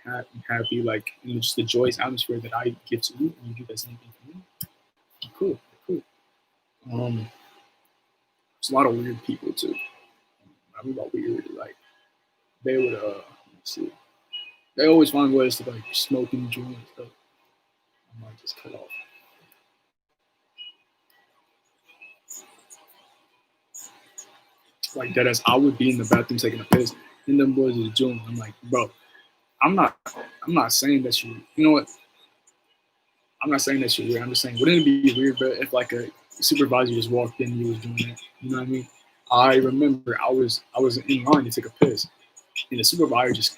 and have you like in just the joyous atmosphere that I give to you, and you do the same thing for me. Cool, cool. Um, there's a lot of weird people too. I mean about weird, like they would let's see, they always find ways to like smoke and drink and stuff. I might just cut off. Like that as I would be in the bathroom taking a piss, and them boys is doing. I'm like, bro, I'm not, I'm not saying that you know what? I'm not saying that you're weird. I'm just saying, wouldn't it be weird, bro, if like a supervisor just walked in and you was doing that? You know what I mean? I remember I was in line to take a piss, and the supervisor just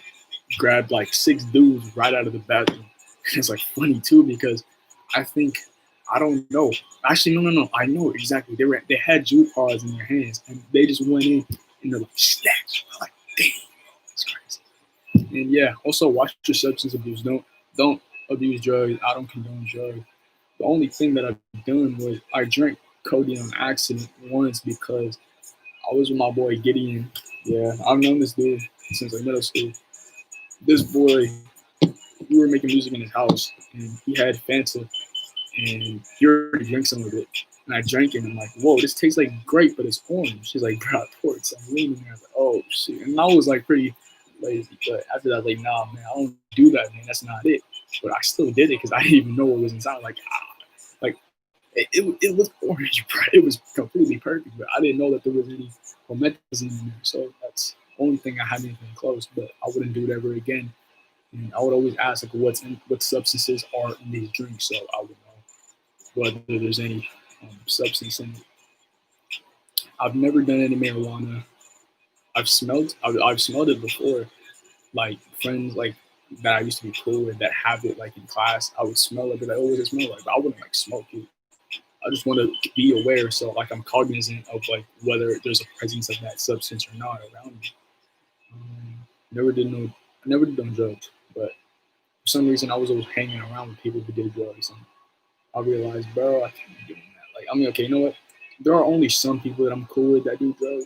grabbed like six dudes right out of the bathroom. It's like funny too because I think I don't know. Actually, no. I know exactly. They had Jew cards in their hands, and they just went in and they're like snatch. I'm like, damn, it's crazy. And yeah, also watch your substance abuse. Don't abuse drugs. I don't condone drugs. The only thing that I've done was I drank codeine on accident once because I was with my boy Gideon. Yeah, I've known this dude since like middle school. This boy, we were making music in his house, and he had Fanta, and he already drank some of it. And I drank it, and I'm like, whoa, this tastes like grape, but it's orange. She's like, bro, I poured some lean in there. I was like, oh, shit. And I was like pretty lazy, but after that, I was like, nah, man, I don't do that, man. That's not it. But I still did it because I didn't even know what was inside. Like it was orange, bro. It was completely perfect, but I didn't know that there was any promethazine in there. So that's the only thing I hadn't even close, but I wouldn't do it ever again. And I would always ask like what substances are in these drinks, so I would know whether there's any substance in it. I've never done any marijuana. I've smelled it before, like friends like that I used to be cool with that have it like in class, I would smell it, be like, oh, what does it smell like? But I wouldn't like smoke it. I just want to be aware, so like I'm cognizant of like whether there's a presence of that substance or not around me. Never did no, I never did no drugs, but for some reason I was always hanging around with people who did drugs, and I realized, bro, I can't be doing that. Like, I mean, okay, you know what? There are only some people that I'm cool with that do drugs,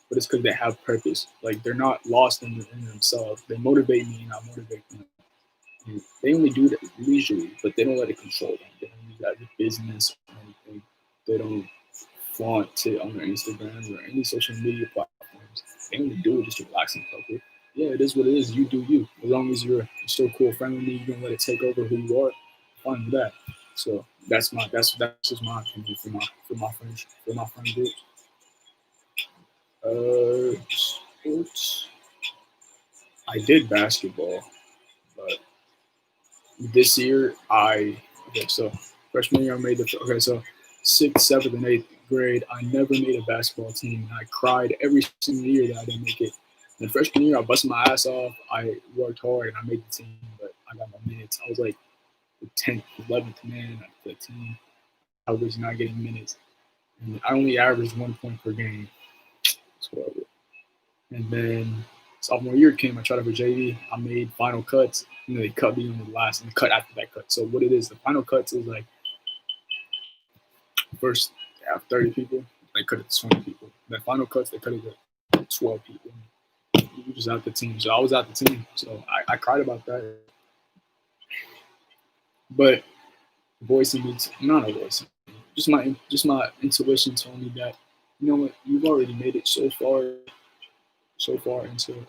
but it's because they have purpose. Like, they're not lost in themselves. They motivate me, and I motivate them. And they only do that leisurely, but they don't let it control them. They don't use that as a business or anything. They don't flaunt it on their Instagrams or any social media platforms. They only do it just to relax and focus. Yeah, it is what it is. You do you. As long as you're still cool, friend with me, you don't let it take over who you are. Fine with that. So that's just my opinion for my friends for my friend group. Sports. I did basketball, but this year so freshman year I made the so sixth, seventh, and eighth grade I never made a basketball team, and I cried every single year that I didn't make it. And the freshman year I busted my ass off. I worked hard and I made the team, but I got no minutes. I was like the 10th, 11th man of the team. I was not getting minutes, and I only averaged 1 point per game. So, and then sophomore year came, I tried out for JV. I made final cuts. They cut me in the last and the cut after that cut. So what it is, the final cuts is like first they have 30 people, they cut it to 20 people. The final cuts they cut it to 12 people. You just out the team. So I was out the team. So I cried about that. But voicing it, not a voice, just my intuition told me that you know what, you've already made it so far into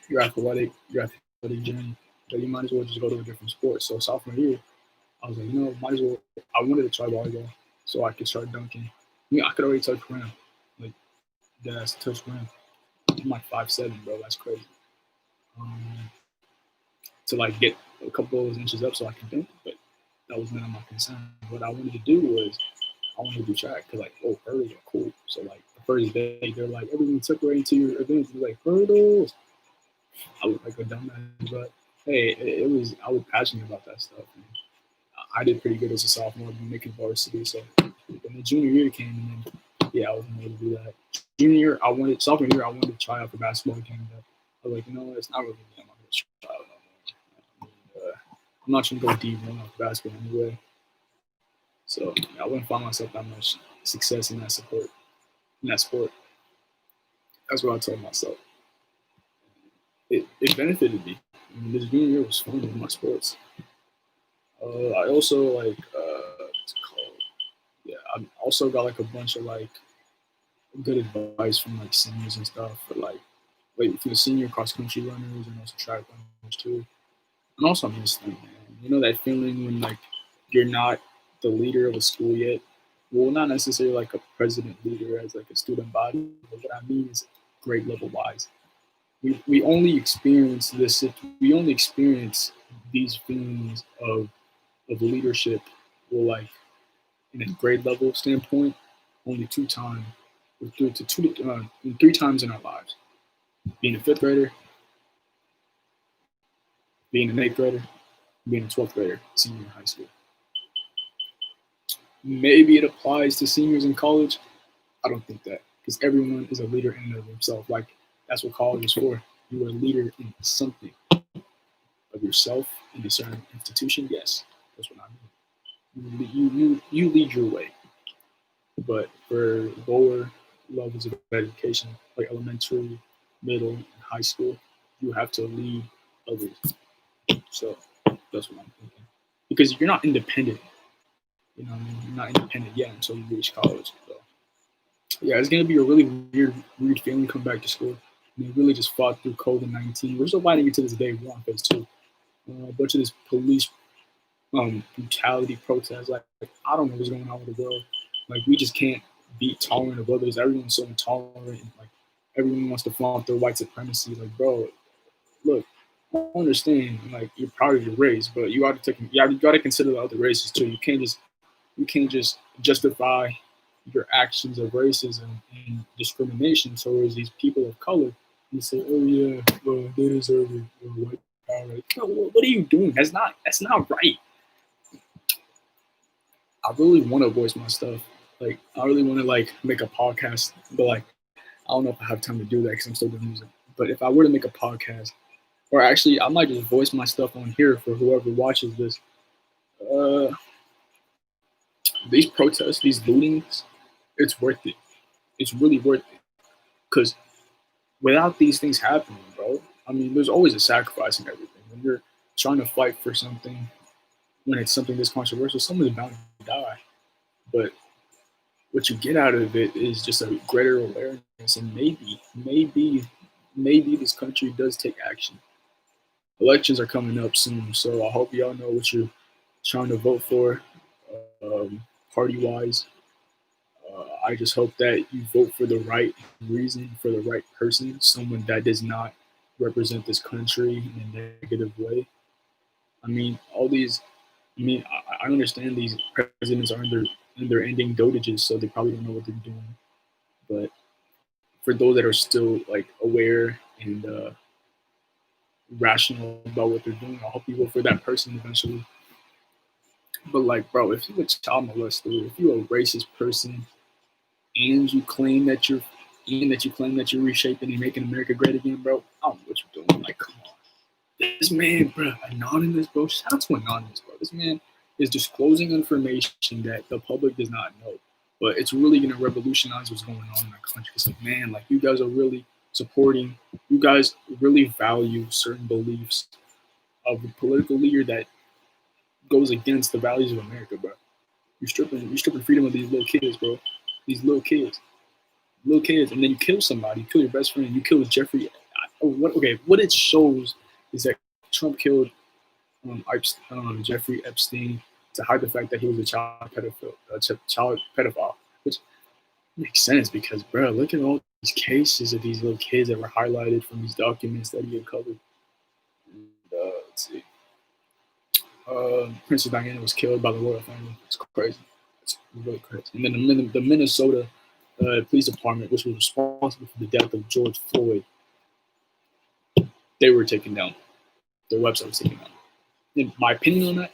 your athletic journey that you might as well just go to a different sport. So sophomore year, I was like, might as well. I wanted to try volleyball so I could start dunking. I mean, I could already touch ground, like that's touch ground. I'm like 5'7", bro. That's crazy. Um, to like get a couple of those inches up so I can dunk, but that was none of my concern. What I wanted to do was I wanted to do track because like, oh, hurdles are cool. So like the first day, they're like, everyone took right into your events. They're like hurdles. I look like a dumbass, but hey, it was I was passionate about that stuff. And I did pretty good as a sophomore, making varsity. So when the junior year came, and then yeah, I wasn't able to do that. Junior year, sophomore year, I wanted to try out for basketball again, but I was like, it's not really me. I'm not going to try out no more. I'm not trying to go D1 off basketball anyway. So I wouldn't find myself that much success in that sport. That's what I told myself. It benefited me. I mean, this junior year was fun with my sports. I also like what's it called? Yeah, I also got like a bunch of like good advice from like seniors and stuff for like for the senior cross country runners and also track runners too. And also I miss them, man. You know that feeling when like you're not the leader of a school yet. Well, not necessarily like a president leader as like a student body, but what I mean is grade level wise. We only experience this. We only experience these feelings of leadership, well, like in a grade level standpoint, only two times, or three times in our lives: being a fifth grader, being an eighth grader, being a 12th grader, senior in high school. Maybe it applies to seniors in college. I don't think that because everyone is a leader in and of themselves. Like that's what college is for. You are a leader in something of yourself in a certain institution. Yes, that's what I mean. You lead your way. But for lower levels of education, like elementary, middle, and high school, you have to lead others. So that's what I'm thinking. Because you're not independent. You're not independent yet until you reach college. So yeah, it's gonna be a really weird feeling coming back to school. We really just fought through COVID-19. We're still fighting it to this day. We're on phase two. A bunch of this police brutality protests. Like I don't know what's going on with the world. Like we just can't be tolerant of others. Everyone's so intolerant. And, like everyone wants to flaunt their white supremacy. Like bro, look, I understand. Like you're proud of your race, but you got to take. You got to consider the other races too. You can't just justify your actions of racism and discrimination towards these people of color You say, "Oh yeah, well, they deserve it." White power. Like, no, what are you doing? That's not right. I really want to voice my stuff. Like, I really want to like make a podcast, but like, I don't know if I have time to do that because I'm still doing music. But if I were to make a podcast, or actually, I might just voice my stuff on here for whoever watches this. Uh, these protests, these lootings, it's worth it. It's really worth it because without these things happening, bro, I mean, there's always a sacrifice in everything. When you're trying to fight for something, when it's something this controversial, someone's bound to die. But what you get out of it is just a greater awareness, and maybe this country does take action. Elections are coming up soon, so I hope y'all know what you're trying to vote for, party wise. I just hope that you vote for the right reason, for the right person, someone that does not represent this country in a negative way. I mean, all these. I mean, I understand these presidents are in their ending dotages, so they probably don't know what they're doing. But for those that are still like aware and rational about what they're doing, I hope you vote for that person eventually. But like, bro, if you're a child molester, if you're a racist person, and you claim that you're reshaping and making America great again, bro, I don't know what you're doing. Like, come on. This man, bro, anonymous, bro. Shout out to anonymous, bro. This man is disclosing information that the public does not know, but it's really gonna revolutionize what's going on in our country. It's like, man, like you guys are really supporting. You guys really value certain beliefs of a political leader that goes against the values of America, bro. You're stripping freedom of these little kids, bro. These little kids, and then you kill somebody, you kill your best friend, you kill Jeffrey. What it shows is that Trump killed Jeffrey Epstein to hide the fact that he was a child pedophile, which makes sense because, bro, look at all these cases of these little kids that were highlighted from these documents that he uncovered. And, let's see. Princess Diana was killed by the royal family. It's crazy. It's really crazy. And then the Minnesota police department, which was responsible for the death of George Floyd, they were taken down. Their website was taken down. In my opinion on that,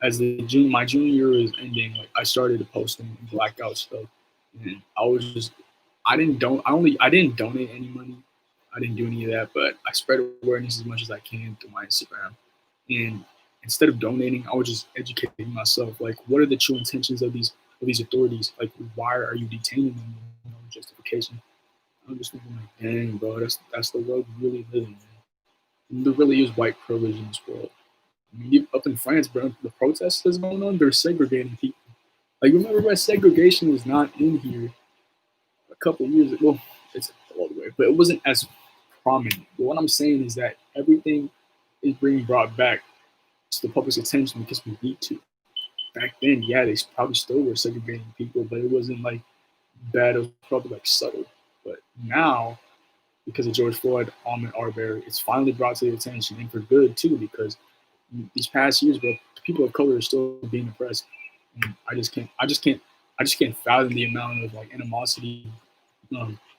as my junior year is ending, like I started posting blackout stuff, and I was just I didn't donate any money. I didn't do any of that, but I spread awareness as much as I can through my Instagram. And instead of donating, I was just educating myself. Like, what are the true intentions of these authorities? Like, why are you detaining them? No justification. I'm just thinking, like, dang, bro, that's the world we really live in, man. And there really is white privilege in this world. I mean, up in France, bro, the protests that's going on, they're segregating people. Like, remember when segregation was not in here a couple of years ago? Well, it's all the way, but it wasn't as prominent. But what I'm saying is that everything is being brought back to the public's attention because we need to. Back then, yeah, they probably still were segregating people, but it wasn't like bad. It was probably like subtle. But now, because of George Floyd, Ahmaud Arbery, it's finally brought to the attention, and for good too, because these past years, bro, people of color are still being oppressed, and I just can't fathom the amount of like animosity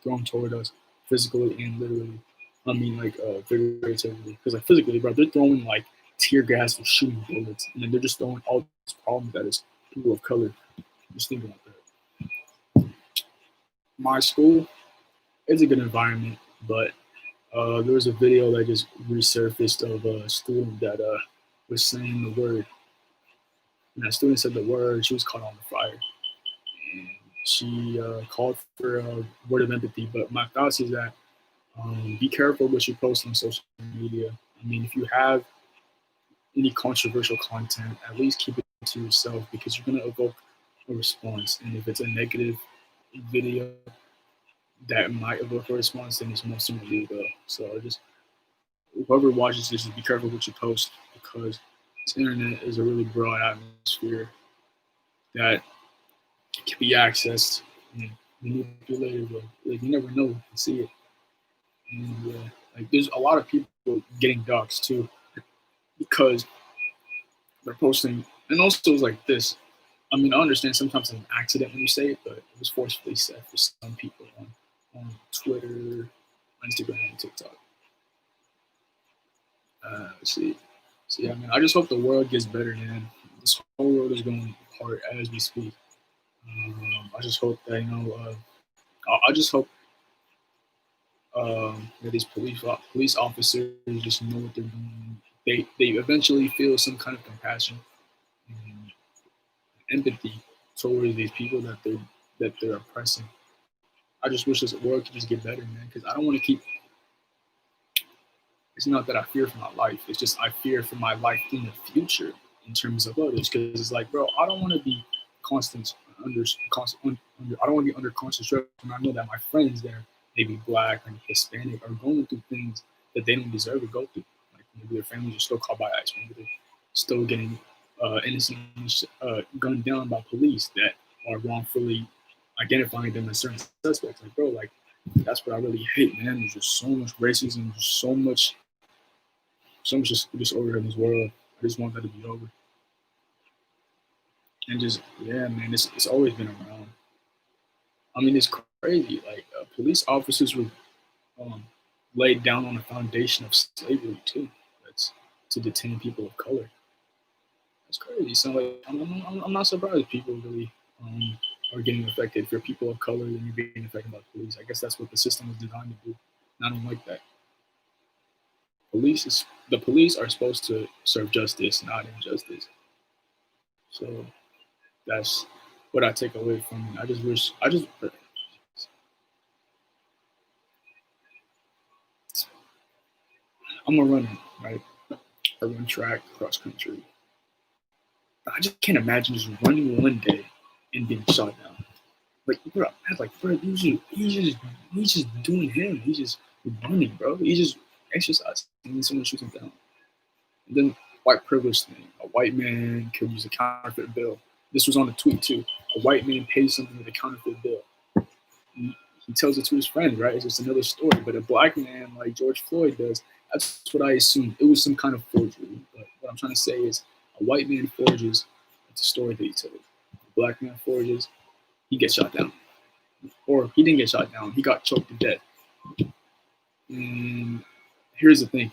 thrown toward us, physically and literally. I mean, like figuratively, because like physically, bro, they're throwing like tear gas and shooting bullets, and then they're just throwing all these problems that is people of color. Just think about that. My school, it's a good environment, but there was a video that just resurfaced of a student that was saying the word. And that student said the word, she was caught on the fire. And she called for a word of empathy. But my thoughts is that be careful what you post on social media. I mean, if you have any controversial content, at least keep it to yourself because you're going to evoke a response. And if it's a negative video that might evoke a response, then it's most certainly will. So just whoever watches this, just be careful what you post because this internet is a really broad atmosphere that can be accessed and manipulated. Like you never know, you can see it. And like there's a lot of people getting doxxed too because they're posting. And also it's like this. I mean, I understand sometimes it's an accident when you say it, but it was forcefully said for some people on Twitter See, see, I mean, I just hope the world gets better, man. This whole world is going apart as we speak. I just hope that I just hope that these police officers just know what they're doing. They eventually feel some kind of compassion and empathy towards these people that they're oppressing. I just wish this world could just get better, man. Because I don't want to keep. It's not that I fear for my life. It's just I fear for my life in the future in terms of others. Because it's like, bro, I don't want to be constant under. I don't want to be under constant stress. And I know that my friends that are maybe black and Hispanic are going through things that they don't deserve to go through. Like maybe their families are still caught by ICE. Maybe they're still getting innocently gunned down by police that are wrongfully identifying them as certain suspects. Like, bro, like that's what I really hate, man. There's just so much racism, there's so much disorder in this world. I just want that to be over. And just yeah, man, it's always been around. I mean, it's crazy. Like police officers were um, laid down on a foundation of slavery too. That's to detain people of color. That's crazy. So like, I'm not surprised people really are getting affected. If you're people of color, then you're being affected by police. I guess that's what the system was designed to do. And I don't like that. The police are supposed to serve justice, not injustice. So that's what I take away from it. I'm a runner, right? I run track, cross country. I just can't imagine just running one day and being shot down. Like, bro, I was like, bro, he's just doing him. He's just running, bro. He's just exercising, and then someone shoots him down. And then white privilege thing. A white man could use a counterfeit bill. This was on a tweet too. A white man pays something with a counterfeit bill. He tells it to his friend, right? It's just another story. But a black man like George Floyd does, that's what I assumed. It was some kind of forgery. But what I'm trying to say is a white man forges, it's a story that he tells. A black man forges, he gets shot down. Or he didn't get shot down, he got choked to death. And here's the thing,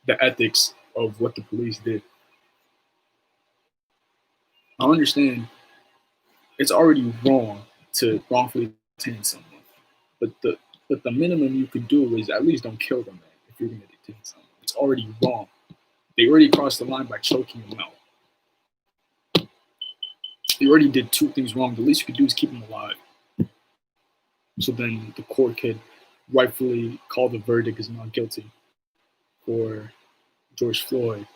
the ethics of what the police did. I understand it's already wrong to wrongfully detain someone. But the minimum you could do is at least don't kill them, man, if you're gonna detain someone. It's already wrong. They already crossed the line by choking him out. They already did two things wrong. The least you could do is keep him alive. So then the court could rightfully call the verdict as not guilty for George Floyd.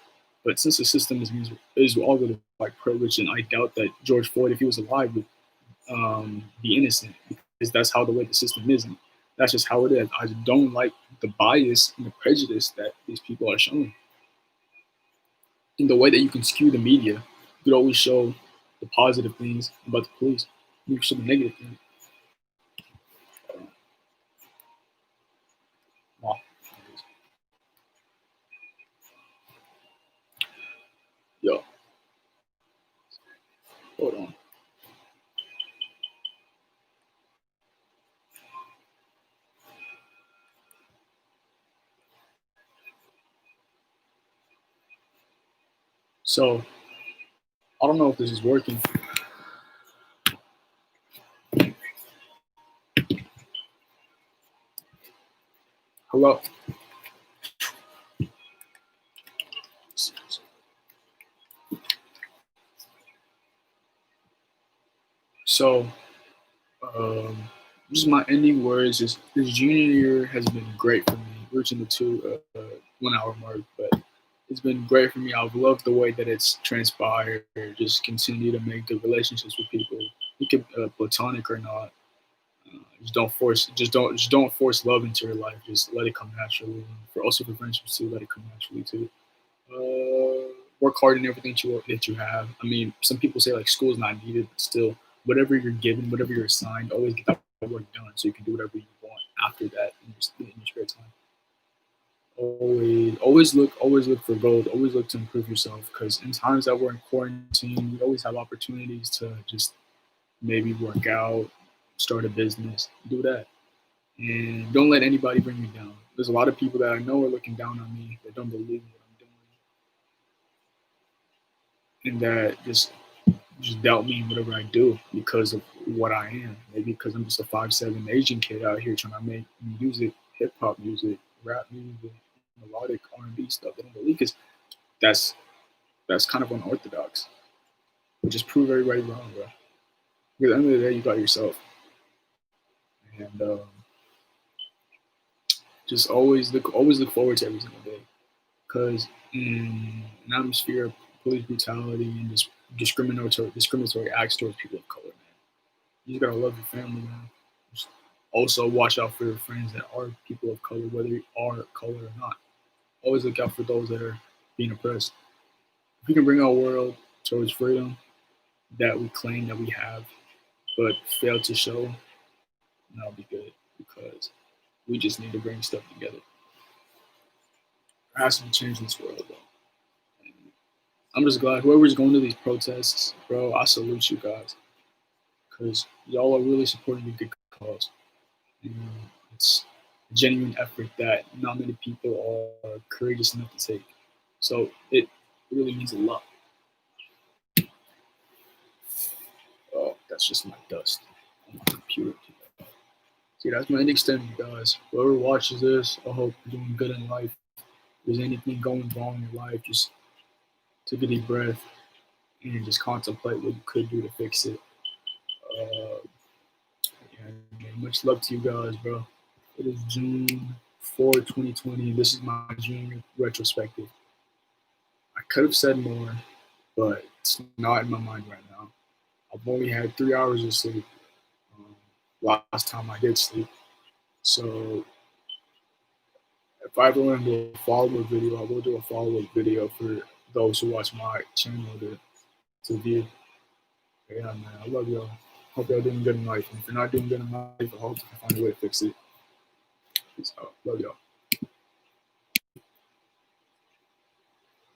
But since the system is all with white privilege, and I doubt that George Floyd, if he was alive, would be innocent, because that's how the way the system is. And that's just how it is. I don't like the bias and the prejudice that these people are showing. In the way that you can skew the media, you could always show the positive things about the police. You can show the negative things. Wow. Yo, hold on. So I don't know if this is working. Hello. So um, just my ending words is this junior year has been great for me, reaching the 1 hour mark, but it's been great for me. I've loved the way that it's transpired. Just continue to make good relationships with people, you can platonic or not. Just don't force love into your life. Just let it come naturally. For also for friendships too, let it come naturally too. Work hard in everything that you have. I mean, some people say like school is not needed, but still, whatever you're given, whatever you're assigned, always get that work done so you can do whatever you want after that in your spare time. Always look for growth. Always look to improve yourself. Because in times that we're in quarantine, we always have opportunities to just maybe work out, start a business, do that. And don't let anybody bring you down. There's a lot of people that I know are looking down on me that don't believe what I'm doing, and that just doubt me in whatever I do because of what I am. Maybe because I'm just a 5'7" Asian kid out here trying to make music, hip hop music, rap music, melodic R&B stuff. They don't believe because that's that's kind of unorthodox. But just prove everybody wrong, bro. Because at the end of the day, you got yourself, and just always look forward to every single day. Because in an atmosphere of police brutality and just discriminatory acts towards people of color, man, you just gotta love your family, man. Just also watch out for your friends that are people of color, whether you are color or not. Always look out for those that are being oppressed. If we can bring our world towards freedom that we claim that we have, but fail to show, that'll be good because we just need to bring stuff together. There has to be change in this world, though. And I'm just glad whoever's going to these protests, bro. I salute you guys because y'all are really supporting a good cause. And it's a genuine effort that not many people are courageous enough to take. So it really means a lot. Oh, that's just my dust on my computer. See, that's my extended, guys. Whoever watches this, I hope you're doing good in life. If there's anything going wrong in your life, just take a deep breath and just contemplate what you could do to fix it. Uh, yeah, man, much love to you guys, bro. It is June 4, 2020. This is my June retrospective. I could have said more, but it's not in my mind right now. I've only had 3 hours of sleep um, last time I did sleep. So if I ever want to do a follow-up video, I will do a follow-up video for those who watch my channel to view. But yeah, man, I love y'all. Hope y'all doing good in life. And if you're not doing good in life, I hope you can find a way to fix it. Peace out. Love y'all.